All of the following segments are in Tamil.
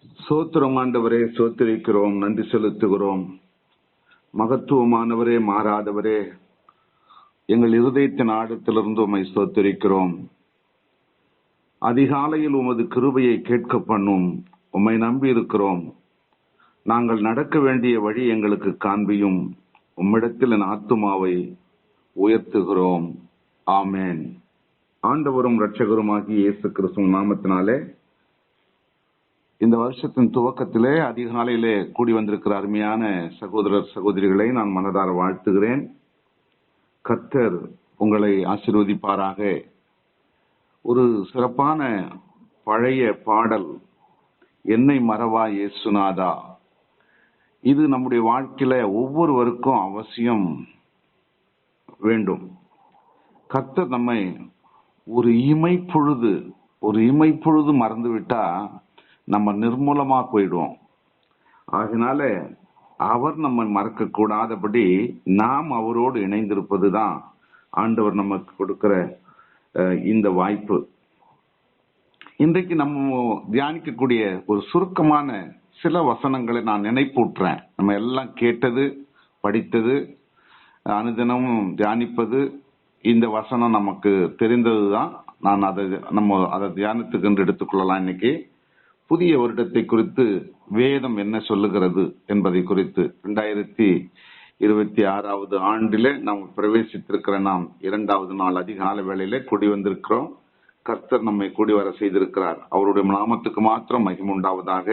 சோத்திரம் ஆண்டவரே, சோத்திரிக்கிறோம், நன்றி செலுத்துகிறோம். மகத்துவமானவரே, மாறாதவரே, எங்கள் இருதயத்தின் ஆழத்திலிருந்து உம்மை சோத்திரிக்கிறோம். அதிகாலையில் உமது கிருபையை கேட்க பண்ணும். உம்மை நம்பி இருக்கிறோம். நாங்கள் நடக்க வேண்டிய வழி எங்களுக்கு காண்பியும். உம்மிடத்தில் என் ஆத்துமாவை உயர்த்துகிறோம். ஆமேன். ஆண்டவரும் இரட்சகருமாகிய இயேசு கிறிஸ்துவின் நாமத்தினாலே இந்த வருஷத்தின் துவக்கத்திலே அதிகாலையிலே கூடி வந்திருக்கிற அருமையான சகோதரர் சகோதரிகளை நான் மனதார வாழ்த்துகிறேன். கர்த்தர் உங்களை ஆசீர்வதிப்பாராக. ஒரு சிறப்பான பழைய பாடல், என்னை மறவா இயேசுநாதா. இது நம்முடைய வாழ்க்கையில ஒவ்வொருவருக்கும் அவசியம் வேண்டும். கர்த்தர் நம்மை ஒரு இமைப்பொழுது மறந்து விட்டா நம்ம நிர்மூலமா போயிடுவோம். அதனால அவர் நம்மை மறக்க கூடாதபடி நாம் அவரோடு இணைந்திருப்பதுதான் ஆண்டவர் நமக்கு கொடுக்கிற இந்த வாய்ப்பு. இன்றைக்கு நம்ம தியானிக்கக்கூடிய ஒரு சுருக்கமான சில வசனங்களை நான் நினைப்பூட்டுறேன். நம்ம எல்லாம் கேட்டது, படித்தது, அனுதினமும் தியானிப்பது, இந்த வசனம் நமக்கு தெரிந்ததுதான். நான் அதை தியானத்துக்கு என்று எடுத்துக்கொள்ளலாம். இன்னைக்கு புதிய வருடத்தை குறித்து வேதம் என்ன சொல்லுகிறது என்பதை குறித்து 2026 ஆண்டிலே நாம் பிரவேசித்திருக்கிற நாம் 2வது நாள் அதிகால வேளையிலே கூடி வந்திருக்கிறோம். கர்த்தர் நம்மை கூடி வர செய்திருக்கிறார். அவருடைய நாமத்துக்கு மாத்திரம் மகிமை உண்டாவதாக.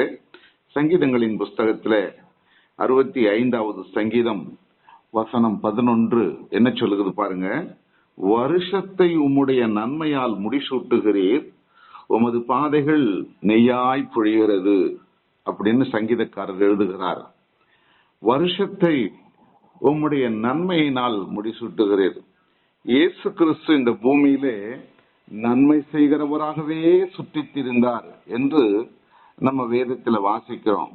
சங்கீதங்களின் புஸ்தகத்திலே 65வது சங்கீதம் வசனம் 11 என்ன சொல்லுகிறது பாருங்க. வருஷத்தை உம்முடைய நன்மையால் முடிசூட்டுகிறீர், உமது பாதைகள் நெய்யாய் பொழிகிறது அப்படின்னு சங்கீதக்காரர் எழுதுகிறார். வருஷத்தை உம்முடைய நன்மையினால் முடிசூட்டுகிறீர். இயேசு கிறிஸ்து இந்த பூமியிலே நன்மை செய்கிறவராகவே சுற்றித் திரிந்தார் என்று நம்ம வேதத்தில் வாசிக்கிறோம்.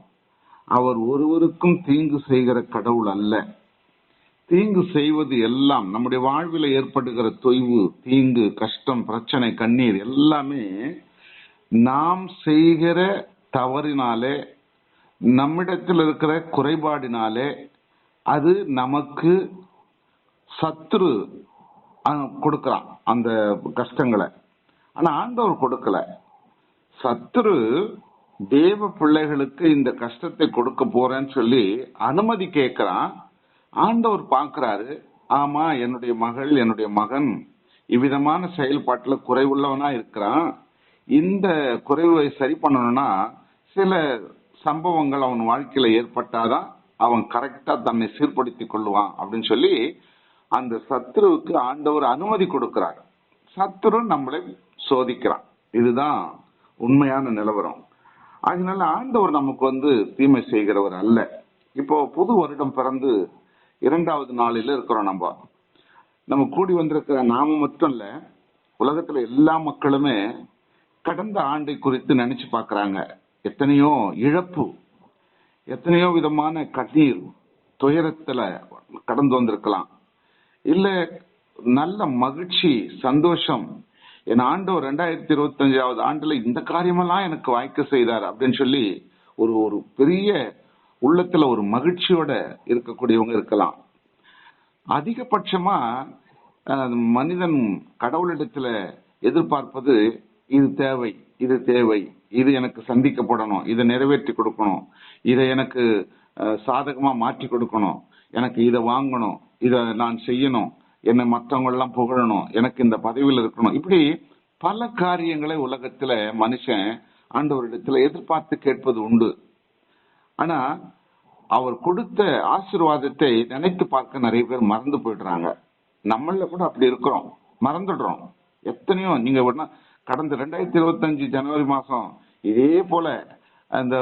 அவர் ஒருவருக்கும் தீங்கு செய்கிற கடவுள் அல்ல. தீங்கு செய்வது எல்லாம் நம்முடைய வாழ்வில் ஏற்படுகிற தொய்வு, தீங்கு, கஷ்டம், பிரச்சனை, கண்ணீர் எல்லாமே நாம் செய்கிற தவறினாலே, நம்மிடத்தில் இருக்கிற குறைபாடினாலே அது நமக்கு சத்துரு கொடுக்கிறான் அந்த கஷ்டங்களை. ஆனா ஆண்டவர் கொடுக்கல. சத்துரு தேவ பிள்ளைகளுக்கு இந்த கஷ்டத்தை கொடுக்க போறேன்னு சொல்லி அனுமதி கேட்கிறான். ஆண்டவர் பார்க்கிறாரு, ஆமா என்னுடைய மகள், என்னுடைய மகன் இவ்விதமான செயல்பாட்டுல குறைவுள்ளவனா இருக்கிறான். இந்த குறைவை சரி பண்ணணும்னா சில சம்பவங்கள் அவன் வாழ்க்கையில ஏற்பட்டாதான் அவன் கரெக்டா தன்னை சீர்படுத்திக் கொள்ளுவான் அப்படின்னு சொல்லி அந்த சத்துருவுக்கு ஆண்டவர் அனுமதி கொடுக்கிறார். சத்துரு நம்மளை சோதிக்கிறான். இதுதான் உண்மையான நிலவரம். அதனால ஆண்டவர் நமக்கு தீமை செய்கிறவர் அல்ல. இப்போ புது வருடம் பிறந்து 2வது நாளில இருக்கிறோம். நம்ம கூடி வந்திருக்கிற நாம மட்டும் இல்ல, உலகத்துல எல்லா மக்களுமே கடந்த ஆண்டை குறித்து நினைச்சு பாக்குறாங்க. எத்தனையோ இழப்பு, எத்தனையோ விதமான கண்ணீர், துயரத்துல கடந்து வந்திருக்கலாம். இல்ல நல்ல மகிழ்ச்சி, சந்தோஷம், என் ஆண்டவர் 2025வது ஆண்டுல இந்த காரியமெல்லாம் எனக்கு வாய்க்க செய்தார் அப்படின்னு சொல்லி ஒரு பெரிய உள்ளத்துல ஒரு மகிழ்ச்சியோட இருக்கக்கூடியவங்க இருக்கலாம். அதிகபட்சமா மனிதன் கடவுளிடத்துல எதிர்பார்ப்பது இது தேவை, இது தேவை, இது எனக்கு சந்திக்கப்படணும், இதை நிறைவேற்றி கொடுக்கணும், இதை எனக்கு சாதகமா மாற்றி கொடுக்கணும், எனக்கு இதை வாங்கணும், இதை நான் செய்யணும், என்னை மற்றவங்க எல்லாம் புகழணும், எனக்கு இந்த பதவியில் இருக்கணும். இப்படி பல காரியங்களை உலகத்துல மனுஷன் ஆண்டவரிடத்துல எதிர்பார்த்து கேட்பது உண்டு. ஆனா அவர் கொடுத்த ஆசீர்வாதத்தை நினைத்து பார்க்க நிறைய பேர் மறந்து போயிடுறாங்க. நம்மள கூட அப்படி இருக்கிறோம், மறந்துடுறோம். எத்தனையோ நீங்க கடந்த 2025 ஜனவரி மாசம் இதே போல அந்த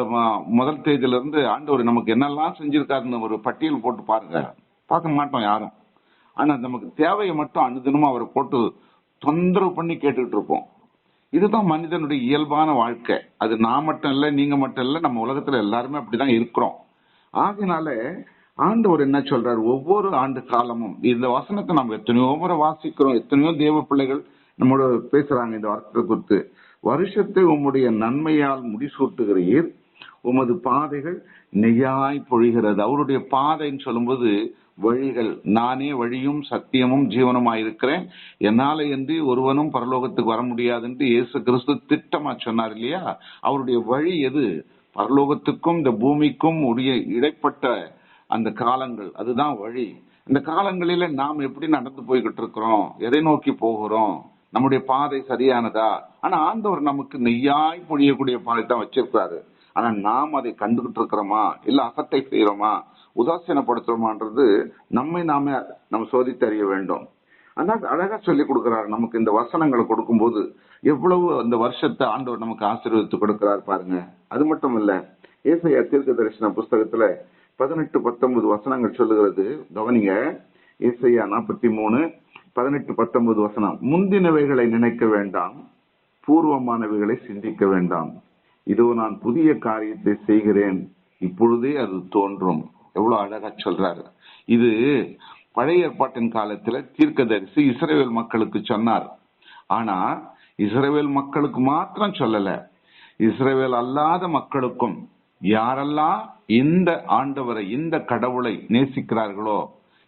முதல் தேதியில இருந்து ஆண்டவர் நமக்கு என்னெல்லாம் செஞ்சிருக்காருன்னு ஒரு பட்டியல் போட்டு பாருங்க. பார்க்க மாட்டோம் யாரும். ஆனா நமக்கு தேவையை மட்டும் அனுதினமும் அவரை போட்டு தொந்தரவு பண்ணி கேட்டுக்கிட்டு இருப்போம். இதுதான் மனிதனுடைய இயல்பான வாழ்க்கை. அது நான் மட்டும் இல்ல, நீங்க மட்டும் இல்ல, நம்ம உலகத்துல எல்லாருமே அப்படிதான் இருக்கிறோம். ஆகினால ஆண்டவர் என்ன சொல்றாரு, ஒவ்வொரு ஆண்டு காலமும் இந்த வசனத்தை நம்ம எத்தனையோ முறை வாசிக்கிறோம். எத்தனையோ தேவ பிள்ளைகள் நம்மளோட பேசுறாங்க இந்த வார்த்தை குறித்து. வருஷத்தை உம்முடைய நன்மையால் முடிசூட்டுகிறீர், உமது பாதைகள் நெய்யாய் பொழிகிறது. அவருடைய பாதைன்னு சொல்லும்போது வழிகள், நானே வழியும் சத்தியமும் ஜீவனுமாயிருக்கிறேன், என்னால என்று ஒருவனும் பரலோகத்துக்கு வர முடியாது என்று இயேசு கிறிஸ்து திட்டமா சொன்னார் இல்லையா? அவருடைய வழி எது? பரலோகத்துக்கும் இந்த பூமிக்கும் உடைய இடைப்பட்ட அந்த காலங்கள், அதுதான் வழி. இந்த காலங்களில நாம் எப்படி நடந்து போய்கிட்டு இருக்கிறோம், எதை நோக்கி போகிறோம், நம்முடைய பாதை சரியானதா? ஆனா ஆண்டவர் நமக்கு நெய்யாய் பொழியக்கூடிய பாதை தான் வச்சிருக்காரு. ஆனா நாம் அதை கண்டுகிட்டு இருக்கிறோமா, இல்ல அசட்டை செய்யறோமா, உதாசீனப்படுத்துறோமான்றது நம்ம சோதித்து அறிய வேண்டும். ஆனால் அழகா சொல்லி கொடுக்கிறார் நமக்கு. இந்த வசனங்களை கொடுக்கும்போது எவ்வளவு அந்த வருஷத்தை ஆண்டவர் நமக்கு ஆசீர்வதித்து கொடுக்கிறார் பாருங்க. அது மட்டும் இல்ல, ஏசாயா தீர்க்க தரிசன புஸ்தகத்துல 18-19 வசனங்கள் சொல்லுகிறது. கவனிங்க, ஏசாயா 43:18-19 வசனம். முந்தினவைகளை நினைக்க வேண்டாம், பூர்வமானவைகளை சிந்திக்க வேண்டாம். இதோ நான் புதிய காரியத்தை செய்கிறேன், இப்பொழுதே அது தோன்றும். எவ்வளவு அழகா சொல்றாரு. இது பழைய ஏற்பாட்டின் காலத்துல தீர்க்கதரிசி இஸ்ரவேல் மக்களுக்கு சொன்னார். ஆனா இஸ்ரவேல் மக்களுக்கு மாத்திரம் சொல்லல, இஸ்ரவேல் அல்லாத மக்களுக்கும், யாரெல்லாம் இந்த ஆண்டவரை, இந்த கடவுளை நேசிக்கிறார்களோ,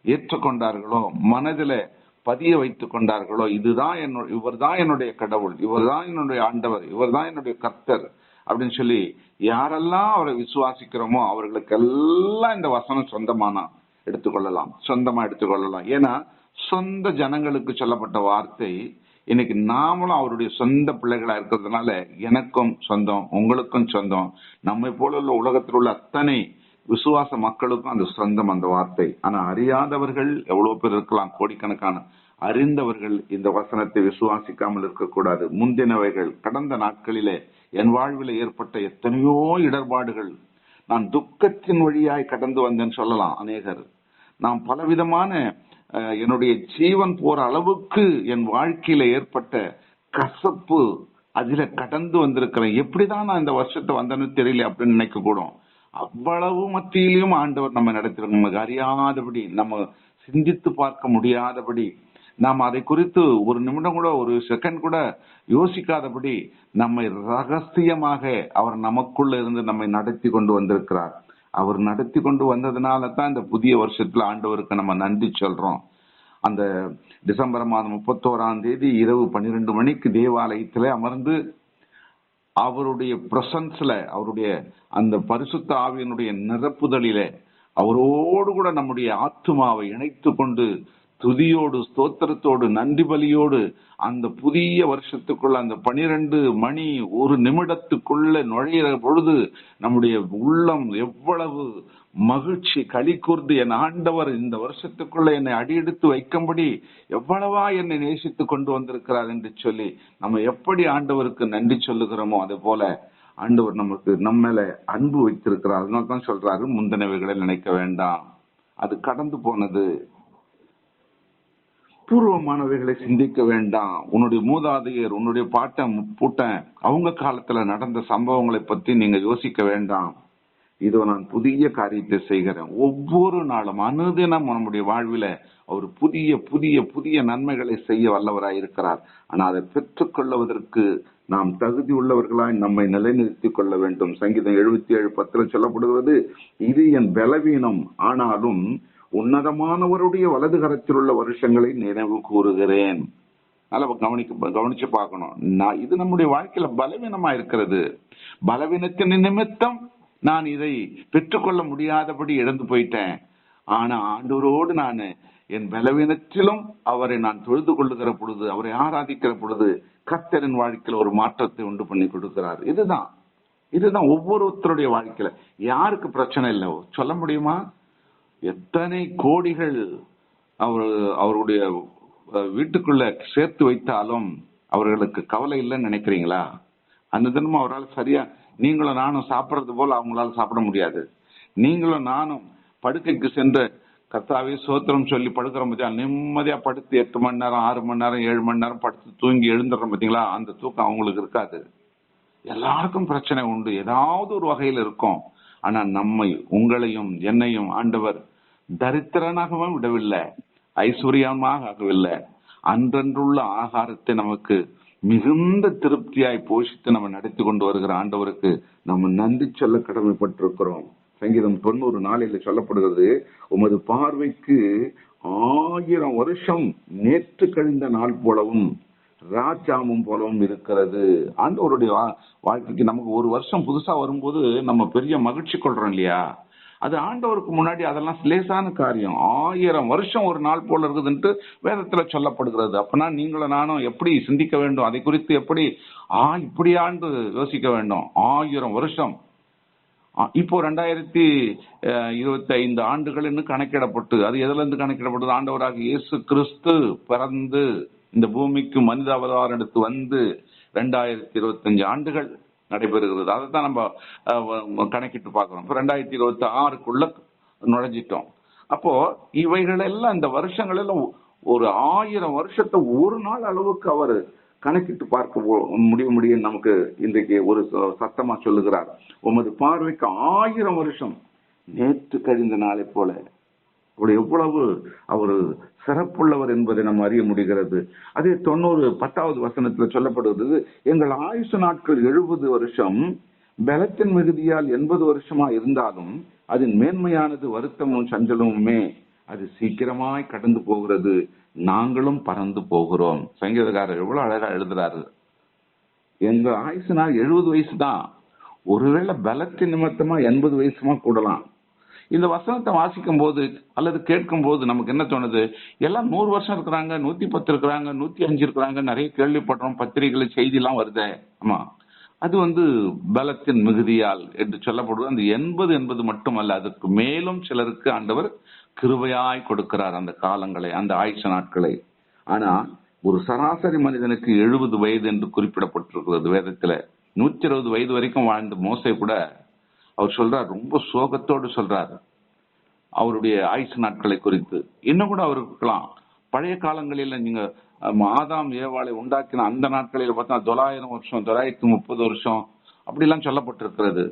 ஏற்றுக்கொண்டார்களோ, மனதில பதிய வைத்துக் கொண்டார்களோ, இவர்தான் என்னுடைய கடவுள், இவர்தான் என்னுடைய ஆண்டவர், இவர்தான் என்னுடைய கர்த்தர் அப்படின்னு சொல்லி யாரெல்லாம் அவரை விசுவாசிக்கிறோமோ அவர்களுக்கெல்லாம் இந்த வசனம் சொந்தமா எடுத்துக்கொள்ளலாம். ஏன்னா சொந்த ஜனங்களுக்கு சொல்லப்பட்ட வார்த்தை இன்னைக்கு நாமளும் அவருடைய சொந்த பிள்ளைகளா இருக்கிறதுனால எனக்கும் சொந்தம், உங்களுக்கும் சொந்தம், நம்மை போல உள்ள உலகத்தில் உள்ள அத்தனை விசுவாச மக்களுக்கும் அந்த சொந்தம் அந்த வார்த்தை. ஆனா அறியாதவர்கள் எவ்வளவு பேர் இருக்கலாம், கோடிக்கணக்கான. அறிந்தவர்கள் இந்த வசனத்தை விசுவாசிக்காமல் இருக்கக்கூடாது. முந்தினவைகள், கடந்த நாட்களிலே என் வாழ்வில் ஏற்பட்ட எத்தனையோ இடர்பாடுகள், நான் துக்கத்தின் வழியாய் கடந்து வந்தேன்னு சொல்லலாம் அநேகர். நான் பலவிதமான என்னுடைய ஜீவன் போற அளவுக்கு என் வாழ்க்கையில ஏற்பட்ட கசப்பு, அதுல கடந்து வந்திருக்கிறேன். எப்படிதான் நான் இந்த வருஷத்தை வந்தேன்னு தெரியல அப்படின்னு நினைக்க கூடும். அவ்வளவு மத்தியிலையும் ஆண்டவர் நம்ம நடத்திருக்கோம். நமக்கு அறியாதபடி, நம்ம சிந்தித்து பார்க்க முடியாதபடி, நாம் அதை குறித்து ஒரு நிமிடம் கூட, ஒரு செகண்ட் கூட யோசிக்காதபடி நம்மை ரகசியமாக அவர் நமக்குள்ள இருந்து நம்மை நடத்தி கொண்டு வந்திருக்கிறார். அவர் நடத்தி கொண்டு வந்ததுனால தான் இந்த புதிய வருஷத்துல ஆண்டவருக்கு நம்ம நன்றி சொல்றோம். அந்த டிசம்பர் மாதம் 31 இரவு 12 மணிக்கு தேவாலயத்துல அமர்ந்து அவருடைய பிரசன்ஸ்ல, அவருடைய அந்த பரிசுத்த ஆவியினுடைய நிரப்புதலில அவரோடு கூட நம்முடைய ஆத்துமாவை இணைத்து கொண்டு துதியோடு, ஸ்தோத்திரத்தோடு, நன்றி பலியோடு அந்த புதிய வருஷத்துக்குள்ள அந்த 12 மணி 1 நிமிடத்துக்குள்ள நுழையிற பொழுது நம்முடைய உள்ளம் எவ்வளவு மகிழ்ச்சி களி கூர்ந்து, என் ஆண்டவர் இந்த வருஷத்துக்குள்ள என்னை அடியெடுத்து வைக்கும்படி எவ்வளவா என்னை நேசித்து கொண்டு வந்திருக்கிறார் என்று சொல்லி நம்ம எப்படி ஆண்டவருக்கு நன்றி சொல்லுகிறோமோ அதே போல ஆண்டவர் நமக்கு நம்ம மேல அன்பு வைத்திருக்கிறார். அதனால தான் சொல்றாரு, முந்தினவைகளை நினைக்க வேண்டாம், அது கடந்து போனது. பூர்வமானவைகளை சிந்திக்க வேண்டாம். உன்னுடைய மூதாதையர், உன்னுடைய பாட்டன் பூட்டன் அவங்க காலத்துல நடந்த சம்பவங்களை பத்தி நீங்க யோசிக்க வேண்டாம். இதோ நான் புதிய காரியத்தை செய்கிறேன். ஒவ்வொரு நாளும் அனுதினம் நம்முடைய வாழ்வில அவர் புதிய புதிய புதிய நன்மைகளை செய்ய வல்லவராய் இருக்கிறார். ஆனா அதை பெற்றுக்கொள்வதற்கு நாம் தகுதி உள்ளவர்களாய் நம்மை நிலைநிறுத்திக் கொள்ள வேண்டும். சங்கீதம் 77:10 சொல்லப்படுகிறது, இது என் பலவீனம், ஆனாலும் உன்னதமானவருடைய வலது கரத்தில் உள்ள வருஷங்களை நினைவு கூறுகிறேன். கவனிச்சு பார்க்கணும். இது நம்முடைய வாழ்க்கையில பலவீனமா இருக்கிறது. பலவீனத்தின் நிமித்தம் நான் இதை பெற்றுக்கொள்ள முடியாதபடி இழந்து போயிட்டேன். ஆனா ஆண்டவரோடு நான் என் பலவீனத்திலும் அவரை நான் தொழுது கொள்ளுகிற பொழுது, அவரை ஆராதிக்கிற பொழுது கர்த்தரின் வாழ்க்கையில ஒரு மாற்றத்தை உண்டு பண்ணி கொடுக்கிறார். இதுதான் ஒவ்வொருத்தருடைய வாழ்க்கையில. யாருக்கு பிரச்சனை இல்லை சொல்ல முடியுமா? எத்தனை கோடிகள் அவருடைய வீட்டுக்குள்ள சேர்த்து வைத்தாலும் அவர்களுக்கு கவலை இல்லைன்னு நினைக்கிறீங்களா? அந்த தினமும் அவரால் சரியா, நீங்களும் நானும் சாப்பிடறது போல அவங்களால சாப்பிட முடியாது. நீங்களும் நானும் படுக்கைக்கு சென்று கர்த்தாவே சோத்திரம் சொல்லி படுக்கிறோம் பத்தியா, நிம்மதியா படுத்து 8 மணி நேரம் 6 மணி நேரம் 7 மணி நேரம் படுத்து தூங்கி எழுந்துடுறோம் பார்த்தீங்களா? அந்த தூக்கம் அவங்களுக்கு இருக்காது. எல்லாருக்கும் பிரச்சனை உண்டு, ஏதாவது ஒரு வகையில் இருக்கும். ஆனா நம்மை, உங்களையும் என்னையும் ஆண்டவர் தரித்திரனாகவும் விடவில்லை, ஐஸ்வர்யமாக ஆகவில்லை. அன்றன்றுள்ள ஆகாரத்தை நமக்கு மிகுந்த திருப்தியாய் போஷித்து நம்ம நடத்தி கொண்டு வருகிற ஆண்டவருக்கு நம்ம நன்றி சொல்ல கடமைப்பட்டிருக்கிறோம். சங்கீதம் 90:4 சொல்லப்படுகிறது, உமது பார்வைக்கு 1000 வருஷம் நேற்று கழிந்த நாள் போலவும் ராஜாமும் போலவும் இருக்கிறது. ஆண்டவருடைய வாழ்க்கைக்கு நமக்கு ஒரு வருஷம் புதுசா வரும்போது நம்ம பெரிய மகிழ்ச்சி கொள்றோம் இல்லையா? அது ஆண்டவருக்கு முன்னாடி அதெல்லாம் லேசான காரியம். 1000 வருஷம் ஒரு நாள் போல இருக்குதுன்ட்டு வேதத்துல சொல்லப்படுகிறது. அப்பனா நீங்களும் நானும் எப்படி சிந்திக்க வேண்டும், அதை குறித்து எப்படி இப்படியாண்டு யோசிக்க வேண்டும். 1000 வருஷம் இப்போ 2025 ஆண்டுகள் கணக்கிடப்பட்டு, அது எதுல இருந்து கணக்கிடப்பட்டது? ஆண்டவராக இயேசு கிறிஸ்து பிறந்து இந்த பூமிக்கு மனித அவதாரம் எடுத்து வந்து 2025 ஆண்டுகள் நடைபெறுகிறது. அதை தான் நம்ம கணக்கிட்டு பார்க்கிறோம். 2026க்குள்ள நுழைஞ்சிட்டோம். அப்போ இவைகள் எல்லாம், இந்த வருஷங்கள் எல்லாம் ஒரு 1000 வருஷத்தை ஒரு நாள் அளவுக்கு அவர் கணக்கிட்டு பார்க்க முடியும் நமக்கு இன்றைக்கு ஒரு சத்தமா சொல்லுகிறார். உமது பார்வைக்கு 1000 வருஷம் நேற்று கழிந்த நாளை போல. எவ்வளவு அவர் சிறப்புள்ளவர் என்பதை நம்ம அறிய முடிகிறது. அதே 10வது வசனத்துல சொல்லப்படுகிறது, எங்கள் ஆயுசு நாட்கள் 70 வருஷம், பலத்தின் மிகுதியால் 80 வருஷமா இருந்தாலும் அதன் மேன்மையானது வருத்தமும் சஞ்சலமுமே. அது சீக்கிரமாய் கடந்து போகிறது, நாங்களும் பறந்து போகிறோம். சங்கீதக்காரர் எவ்வளவு அழகா எழுதுறாரு. எங்க ஆயுசு நாள் 70 வயசு தான், ஒருவேளை பலத்தின் நிமித்தமா 80 வயசுமா கூடலாம். இந்த வசனத்தை வாசிக்கும் போது அல்லது கேட்கும் போது நமக்கு என்ன தோணுது? எல்லாம் 100 வருஷம் இருக்கிறாங்க, 110 இருக்கிறாங்க, 105 இருக்கிறாங்க, நிறைய கேள்விப்படுறோம், பத்திரிகைகள் செய்தி எல்லாம் வருது. ஆமா, அது பலத்தின் மிகுதியால் என்று சொல்லப்படுவது. அந்த 80 என்பது மட்டுமல்ல, அதற்கு மேலும் சிலருக்கு ஆண்டவர் கிருபையாய் கொடுக்கிறார் அந்த காலங்களை, அந்த ஆயுச நாட்களை. ஆனா ஒரு சராசரி மனிதனுக்கு 70 வயது என்று குறிப்பிடப்பட்டிருக்கிறது வேதத்துல. 120 வயது வரைக்கும் வாழ்ந்த மோசே கூட அவர் சொல்றார், ரொம்ப சோகத்தோடு சொல்றாரு அவருடைய ஆயுசு நாட்களை குறித்து. இன்னும் கூட அவர் இருக்கலாம். பழைய காலங்களில் நீங்க ஆதாம் ஏவாளை உண்டாக்கின அந்த நாட்களில் பார்த்தா 900 வருஷம், 930 வருஷம் அப்படிலாம் சொல்லப்பட்டிருக்கிறது.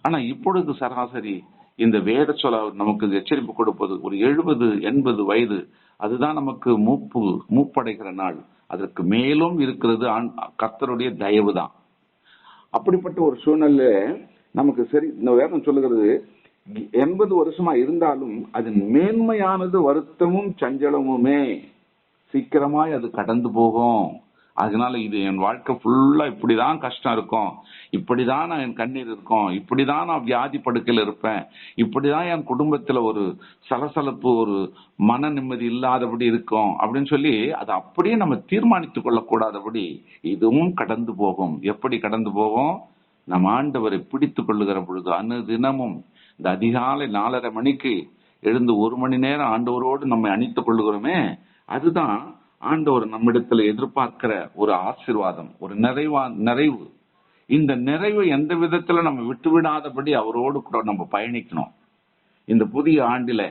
ஆனா இப்பொழுது சராசரி இந்த வேத சொல்ல நமக்கு எச்சரிப்பு கொடுப்பது ஒரு 70-80 வயது. அதுதான் நமக்கு மூப்படைகிற நாள். அதற்கு மேலும் இருக்கிறது கர்த்தருடைய தயவு தான். அப்படிப்பட்ட ஒரு சூழ்நிலை நமக்கு சரி. இந்த வேதம் சொல்லுகிறது 80 வருஷமா இருந்தாலும் அதன் மேன்மையானது வருத்தமும் சஞ்சலமுமே. சீக்கிரமாய் அது கடந்து போகும். அதனால இது என் வாழ்க்கை ஃபுல்லா இப்படிதான் கஷ்டம் இருக்கும், இப்படிதான் என் கண்ணீர் இருக்கும், இப்படிதான் நான் வியாதி படுக்கையில் இருப்பேன், இப்படிதான் என் குடும்பத்துல ஒரு சலசலப்பு, ஒரு மன நிம்மதி இல்லாதபடி இருக்கும் அப்படின்னு சொல்லி அதை அப்படியே நம்ம தீர்மானித்துக் கொள்ளக்கூடாதபடி இதுவும் கடந்து போகும். எப்படி கடந்து போகும்? நம் ஆண்டவரை பிடித்துக் கொள்ளுகிற பொழுது அனுதினமும் இந்த அதிகாலை 4:30 மணிக்கு எழுந்து 1 மணி நேரம் ஆண்டவரோடு நம்மை அணித்துக் கொள்ளுகிறோமே, அதுதான் ஆண்டவர் நம்மிடத்துல எதிர்பார்க்கிற ஒரு ஆசீர்வாதம், ஒரு நிறைவு. இந்த நிறைவு எந்த விதத்துல நம்ம விட்டுவிடாதபடி அவரோடு கூட நம்ம பயணிக்கணும். இந்த புதிய ஆண்டில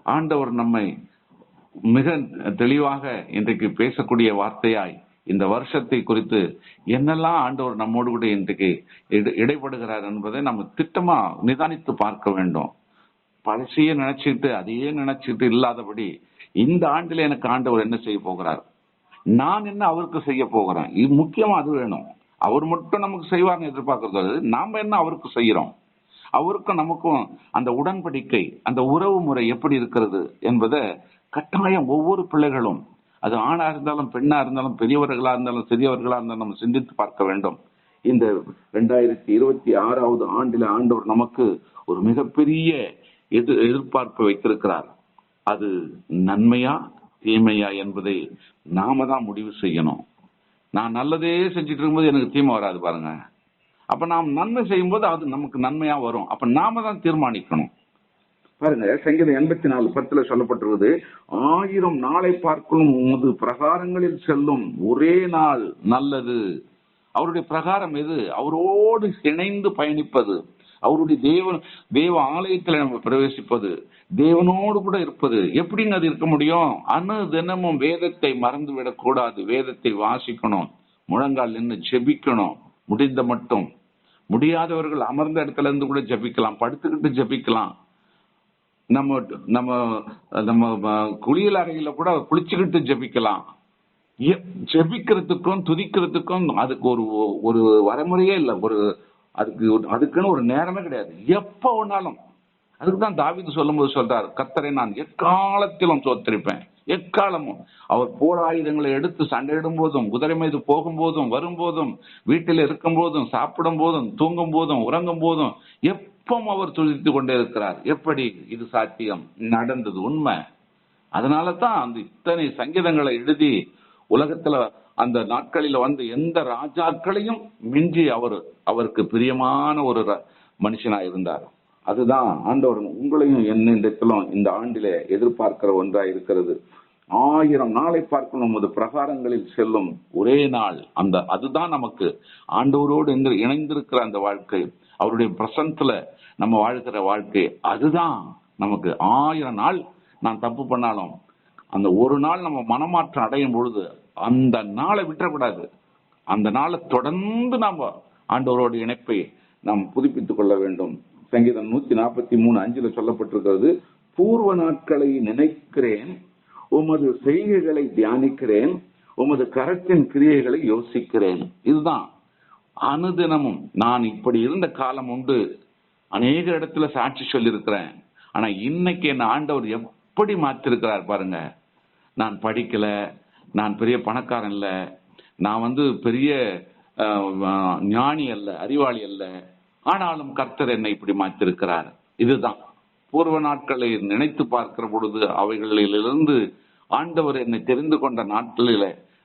ஆண்டவர் நம்மை மிக தெளிவாக இன்றைக்கு பேசக்கூடிய வார்த்தையாய் இந்த வருஷத்தை குறித்து என்னெல்லாம் ஆண்டவர் நம்மோடு கூட இன்றைக்கு இடைப்படுகிறார் என்பதை நம்ம திட்டமா நிதானித்து பார்க்க வேண்டும். பழசையே நினைச்சுட்டு அதையே நினைச்சிட்டு இல்லாதபடி இந்த ஆண்டில எனக்கு ஆண்டவர் என்ன செய்ய போகிறார், நான் என்ன அவருக்கு செய்ய போகிறேன், இது முக்கியமா அது வேணும். அவர் மட்டும் நமக்கு செய்வார்னு எதிர்பார்க்கறது, நாம என்ன அவருக்கு செய்யறோம், அவருக்கும் நமக்கும் அந்த உடன்படிக்கை, அந்த உறவு முறை எப்படி இருக்கிறது என்பதை கட்டாயம் ஒவ்வொரு பிள்ளைகளும், அது ஆணா இருந்தாலும் பெண்ணா இருந்தாலும் பெரியவர்களா இருந்தாலும் சிறியவர்களா இருந்தாலும் நம்ம சிந்தித்து பார்க்க வேண்டும். இந்த 2026வது ஆண்டில ஆண்டவர் நமக்கு ஒரு மிகப்பெரிய எதிர்பார்ப்பு வைத்திருக்கிறார். அது நன்மையா தீமையா என்பதை நாம தான் முடிவு செய்யணும். நான் நல்லதே செஞ்சுட்டு இருக்கும்போது எனக்கு தீமை வராது பாருங்க. அப்ப நாம் நன்மை செய்யும் போது அது நமக்கு நன்மையா வரும். அப்ப நாம தான் தீர்மானிக்கணும். பாருங்க, சங்கீதம் 84:10 சொல்லப்பட்டிருக்கிறது, 1000 நாளை பார்க்கலும் உமது பிரகாரங்களில் செல்லும் ஒரே நாள் நல்லது. அவருடைய பிரகாரம் எது? அவரோடு இணைந்து பயணிப்பது, அவருடைய தேவ ஆலயத்தில் நம்ம பிரவேசிப்பது, தேவனோடு கூட இருப்பது. எப்படிங்க அது இருக்க முடியும்? தினமும் வேதத்தை மறந்து விடக்கூடாது. வேதத்தை வாசிக்கணும், முழங்கால் நின்று ஜெபிக்கணும். முடிந்த மட்டும், முடியாதவர்கள் அமர்ந்த இடத்துல இருந்து கூட ஜெபிக்கலாம், படுத்துக்கிட்டு ஜெபிக்கலாம். நம்ம நம்ம நம்ம குளியல் அறையில கூட குளிச்சுக்கிட்டு ஜெபிக்கலாம். ஜெபிக்கிறதுக்கும் துதிக்கிறதுக்கும் அதுக்கு ஒரு ஒரு வரைமுறையே இல்லை. அதுக்குன்னு ஒரு நேரமே கிடையாது. எப்ப வேணாலும். அதுக்குதான் தாவீது சொல்லும்போது சொல்றார், கர்த்தரை நான் எக்காலத்திலும் தோத்திருப்பேன். எக்காலமும். அவர் போர் ஆயுதங்களை எடுத்து சண்டையிடும் போதும், குதிரை மீது போகும்போதும், வரும்போதும், வீட்டில் இருக்கும் போதும், சாப்பிடும் போதும், தூங்கும் போதும், உறங்கும் போதும் எப்பவும் அவர் துதித்துக் கொண்டே இருக்கிறார். எப்படி இது சாத்தியம்? நடந்தது, உண்மை. அதனால தான் அந்த இத்தனை சங்கீதங்களை எழுதி உலகத்துல அந்த நாட்களில வந்து எந்த ராஜாக்களையும் மிஞ்சி அவருக்கு பிரியமான ஒரு மனுஷனா இருந்தார். அதுதான் ஆண்டவர் உங்களையும் என்னிடத்திலும் இந்த ஆண்டிலே எதிர்பார்க்கிற ஒன்றா இருக்கிறது. 1000 நாளை பார்க்கணும் நமது பிரகாரங்களில் செல்லும் ஒரே நாள். அதுதான் நமக்கு ஆண்டவரோடு இணைந்திருக்கிற அந்த வாழ்க்கை, அவருடைய பிரசன்ஸ்ல நம்ம வாழ்கிற வாழ்க்கை. அதுதான் நமக்கு 1000 நாள் நான் தப்பு பண்ணாலும் அந்த ஒரு நாள் நம்ம மனமாற்றம் அடையும் பொழுது அந்த நாளை விட்டுறக்கூடாது. அந்த நாளை தொடர்ந்து நாம ஆண்டவரோட இணைப்பை நாம் புதுப்பித்துக் கொள்ள வேண்டும். சங்கீதம் 143:5 சொல்லப்பட்டிருக்கிறது, பூர்வ நாட்களை நினைக்கிறேன், உமது செய்கைகளை தியானிக்கிறேன், உமது கரத்தின் கிரியைகளை யோசிக்கிறேன். இதுதான் அனுதினமும். நான் இப்படி இருந்த காலம் உண்டு, அநேக இடத்துல சாட்சி சொல்லியிருக்கிறேன். ஆனா இன்னைக்கு என்ன ஆண்டவர் எப்படி மாற்றிருக்கிறார் பாருங்க. நான் படிக்கல, நான் பெரிய பணக்காரன் இல்ல, நான் பெரிய ஞானி அல்ல, அறிவாளி அல்ல, ஆனாலும் கர்த்தர் என்னை இப்படி மாற்றிருக்கிறார். இதுதான் பூர்வ நாட்களை நினைத்து பார்க்கிற பொழுது அவைகளிலிருந்து ஆண்டவர் என்னை தெரிந்து கொண்ட நாட்களில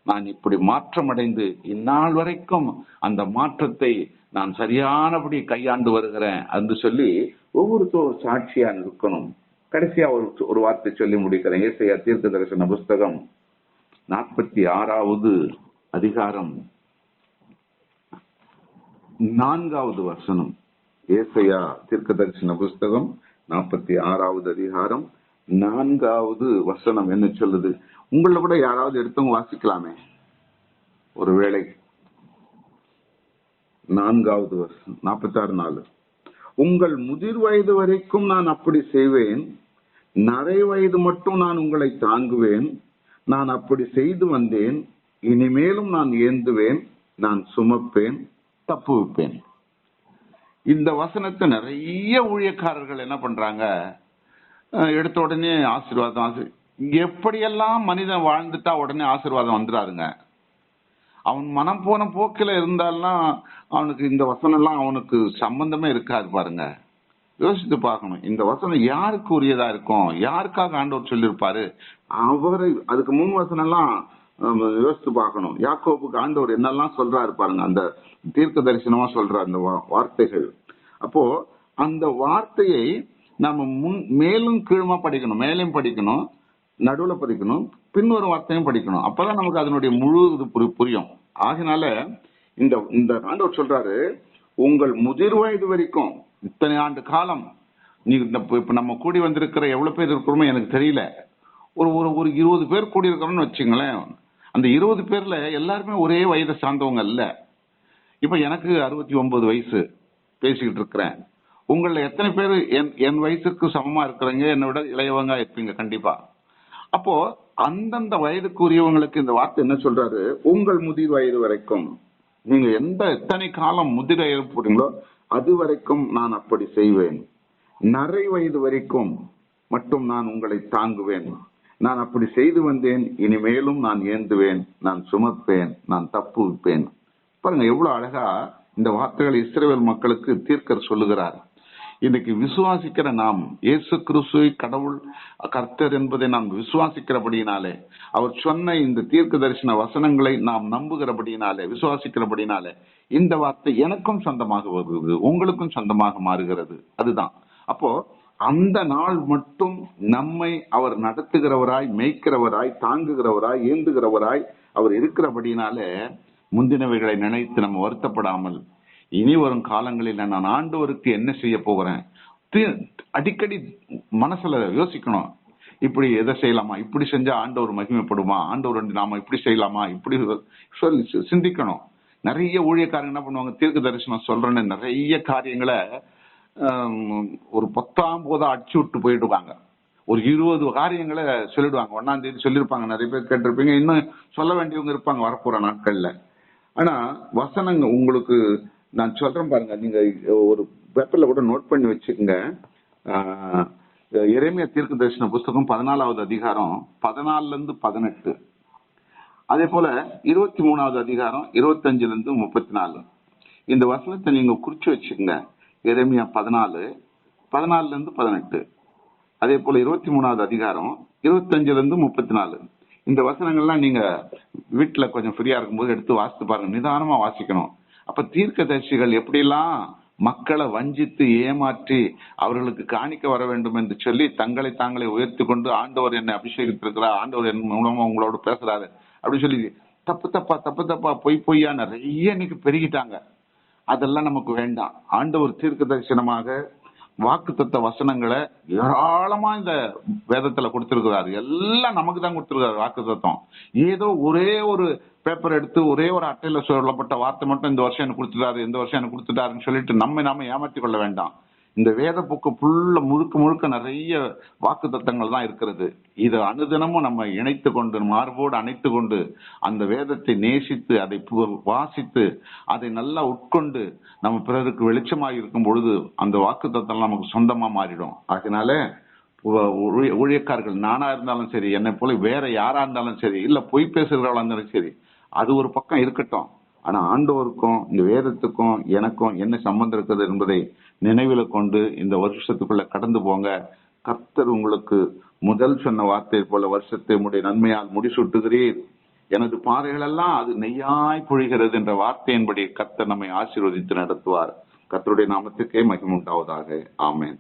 நான் இப்படி மாற்றம் அடைந்து இந்நாள் வரைக்கும் அந்த மாற்றத்தை நான் சரியானபடி கையாண்டு வருகிறேன் என்று சொல்லி ஒவ்வொருத்தரும் சாட்சியா இருக்கணும். கடைசியா ஒரு வார்த்தை சொல்லி முடிக்கிறேன். ஏசாயா தீர்க்க தரிசன புஸ்தகம் 46வது அதிகாரம் 4வது வசனம். ஏசாயா தீர்க்க தரிசன புஸ்தகம் 46வது அதிகாரம் 4வது வசனம் என்ன சொல்லுது? உங்களை கூட யாராவது எடுத்தவங்க வாசிக்கலாமே ஒருவேளை. 4வது வசனம் 46:4. உங்கள் முதிர் வயது வரைக்கும் நான் அப்படி செய்வேன், நரை வயது மட்டும் நான் உங்களை தாங்குவேன். நான் அப்படி செய்து வந்தேன், இனிமேலும் நான் ஏந்துவேன், நான் சுமப்பேன், தப்புவிப்பேன். இந்த வசனத்தை நிறைய ஊழியக்காரர்கள் என்ன பண்றாங்க, எடுத்த உடனே ஆசீர்வாதம். எப்படியெல்லாம் மனிதன் வாழ்ந்துட்டா உடனே ஆசீர்வாதம் வந்துடாருங்க. அவன் மனம் போன போக்கில இருந்தாலும் அவனுக்கு இந்த வசனம் எல்லாம் அவனுக்கு சம்பந்தமே இருக்காது பாருங்க. யோசித்து பார்க்கணும், இந்த வசனம் யாருக்கு உரியதா இருக்கும், யாருக்காக ஆண்டவர் சொல்லியிருப்பாரு. அவரை அதுக்கு முன் வசனம் எல்லாம் யோசித்து பார்க்கணும். யாக்கோபுக்கு ஆண்டவர் என்னெல்லாம் சொல்றாரு பாருங்க, அந்த தீர்க்க தரிசனமா சொல்ற அந்த வார்த்தைகள். அப்போ அந்த வார்த்தையை நம்ம மேலும் கீழுமா படிக்கணும், மேலையும் படிக்கணும், நடுவுல படிக்கணும், பின்னொரு வார்த்தையும் படிக்கணும். அப்பதான் நமக்கு அதனுடைய முழு இது புரியும். ஆகினால இந்த ஆண்டவர் சொல்றாரு, உங்கள் முதிர் வயது வரைக்கும், இத்தனை ஆண்டு காலம் இப்ப நம்ம கூடி வந்திருக்கிற எவ்வளவு பேர் இருக்கிறோமோ எனக்கு தெரியல, ஒரு 20 பேர் கூடி இருக்கிறோம்னு வச்சுங்களேன். அந்த 20 பேர்ல எல்லாருமே ஒரே வயதை சார்ந்தவங்க இல்ல. இப்ப எனக்கு 69 வயசு பேசிக்கிட்டு இருக்கிறேன். உங்கள எத்தனை பேர் என் வயசுக்கு சமமா இருக்கிறீங்க, என்னை விட இளையவங்க இருப்பீங்க கண்டிப்பா. அப்போ அந்தந்த வயதுக்குரியவங்களுக்கு இந்த வார்த்தை என்ன சொல்றாரு, உங்கள் முதிர் வயது வரைக்கும், நீங்க எத்தனை காலம் முதிர ஏற்படுங்களோ அது வரைக்கும் நான் அப்படி செய்வேன். நரை வயது வரைக்கும் மட்டும் நான் உங்களை தாங்குவேன். நான் அப்படி செய்து வந்தேன், இனிமேலும் நான் ஏந்துவேன், நான் சுமப்பேன், நான் தப்புவிப்பேன். பாருங்க எவ்வளவு அழகா இந்த வார்த்தைகளை இஸ்ரவேல் மக்களுக்கு தீர்க்கர் சொல்லுகிறார். இன்னைக்கு விசுவாசிக்கிற நாம் இயேசு கிறிஸ்துவை கடவுள் கர்த்தர் என்பதை நாம் விசுவாசிக்கிறபடியினாலே, அவர் சொன்ன இந்த தீர்க்க தரிசன வசனங்களை நாம் நம்புகிறபடியினாலே, விசுவாசிக்கிறபடியினாலே இந்த வார்த்தை எனக்கும் சொந்தமாக வருகிறது, உங்களுக்கும் சொந்தமாக மாறுகிறது. அதுதான். அப்போ அந்த நாள் மட்டும் நம்மை அவர் நடத்துகிறவராய், மேய்க்கிறவராய், தாங்குகிறவராய், ஏந்துகிறவராய் அவர் இருக்கிறபடினாலே முந்தினவைகளை நினைத்து நம்ம வருத்தப்படாமல், இனி வரும் காலங்களில் நான் ஆண்டவருக்கு என்ன செய்ய போகிறேன் அடிக்கடி மனசுல யோசிக்கணும். இப்படி எதை செய்யலாமா, இப்படி செஞ்சா ஆண்டவர் மகிமைப்படுமா, ஆண்டவர் நாம இப்படி செய்யலாமா, இப்படி சொல்லி சிந்திக்கணும். நிறைய ஊழியக்காரங்க என்ன பண்ணுவாங்க, தீர்க்க தரிசனம் சொல்றேன்னு நிறைய காரியங்களை ஒரு 10ஆம் போதா அடிச்சு விட்டு போயிடுவாங்க. ஒரு 20 காரியங்களை சொல்லிடுவாங்க. 1ஆம் தேதி சொல்லியிருப்பாங்க, நிறைய பேர் கேட்டிருப்பீங்க, இன்னும் சொல்ல வேண்டியவங்க இருப்பாங்க வரப்போற நாட்கள்ல. ஆனா வசனங்க உங்களுக்கு நான் சொல்றேன் பாருங்க, நீங்க ஒரு பேப்பர்ல கூட நோட் பண்ணி வச்சுக்கோங்க. எரேமியா தீர்க்க தரிசன புஸ்தகம் 14வது அதிகாரம் 14-18, அதே போல 23வது அதிகாரம் 25-34. இந்த வசனத்தை நீங்க குறிச்சு வச்சுக்கோங்க. எரேமியா 14, 14-18, அதே போல 23வது அதிகாரம் 25-34. இந்த வசனங்கள்லாம் நீங்க வீட்டுல கொஞ்சம் ஃப்ரீயா இருக்கும்போது எடுத்து வாசித்து பாருங்க, நிதானமா வாசிக்கணும். அப்ப தீர்க்கதரிசிகள் எப்படியெல்லாம் மக்களை வஞ்சித்து ஏமாற்றி அவர்களுக்கு காணிக்க வர வேண்டும் என்று சொல்லி தங்களை தாங்களே உயர்த்தி கொண்டு, ஆண்டவர் என்னை அபிஷேகித்திருக்கிறார், ஆண்டவர் என் மூலமா உங்களோட பேசுறாரு அப்படின்னு சொல்லி தப்பு தப்பா பொய்யா நிறைய இன்னைக்கு பெருகிட்டாங்க. அதெல்லாம் நமக்கு வேண்டாம். ஆண்டவர் தீர்க்க தரிசனமாக வாக்குத்தத்த வசனங்களை ஏராளமா இந்த வேதத்துல கொடுத்திருக்கிறாரு. எல்லாம் நமக்கு தான் கொடுத்திருக்காரு வாக்குத்தத்தம். ஏதோ ஒரே ஒரு பேப்பர் எடுத்து ஒரே ஒரு அட்டையில சொல்லப்பட்ட வார்த்தை மட்டும் இந்த வருஷம் எனக்கு கொடுத்துட்டாரு, இந்த வருஷம் எனக்கு கொடுத்துட்டாருன்னு சொல்லிட்டு நாம ஏமாற்றி கொள்ள வேண்டாம். இந்த வேத புக்கு ஃபுல்ல முழுக்க நிறைய வாக்கு தத்தங்கள் தான் இருக்கிறது. இதை அனுதினமும் நம்ம இணைத்து கொண்டு, மார்போடு அணைத்து கொண்டு, அந்த வேதத்தை நேசித்து, அதை வாசித்து, அதை நல்லா உட்கொண்டு நம்ம பிறருக்கு வெளிச்சமாக இருக்கும் பொழுது அந்த வாக்கு தத்தம் நமக்கு சொந்தமா மாறிடும். அதனால ஊழியக்காரர்கள் நானா இருந்தாலும் சரி, என்னை போல வேற யாரா இருந்தாலும் சரி, இல்ல பொய் பேசுகிறவர்களா இருந்தாலும் சரி, அது ஒரு பக்கம் இருக்கட்டும். ஆனா ஆண்டவருக்கும் இந்த வேதத்துக்கும் எனக்கும் என்ன சம்பந்தம் இருக்குது என்பதை நினைவில் கொண்டு இந்த வருஷத்துக்குள்ள கடந்து போங்க. கர்த்தர் உங்களுக்கு முதல் சொன்ன வார்த்தை போல வருஷத்தை உடைய நன்மையால் முடிசூட்டுகிறீர், எனது பாதைகள் எல்லாம் அது நெய்யாய் பொழிகிறது என்ற வார்த்தையின்படி கர்த்தர் நம்மை ஆசீர்வதித்து நடத்துவார். கர்த்தருடைய நாமத்துக்கே மகிமை உண்டாவதாக. ஆமென்.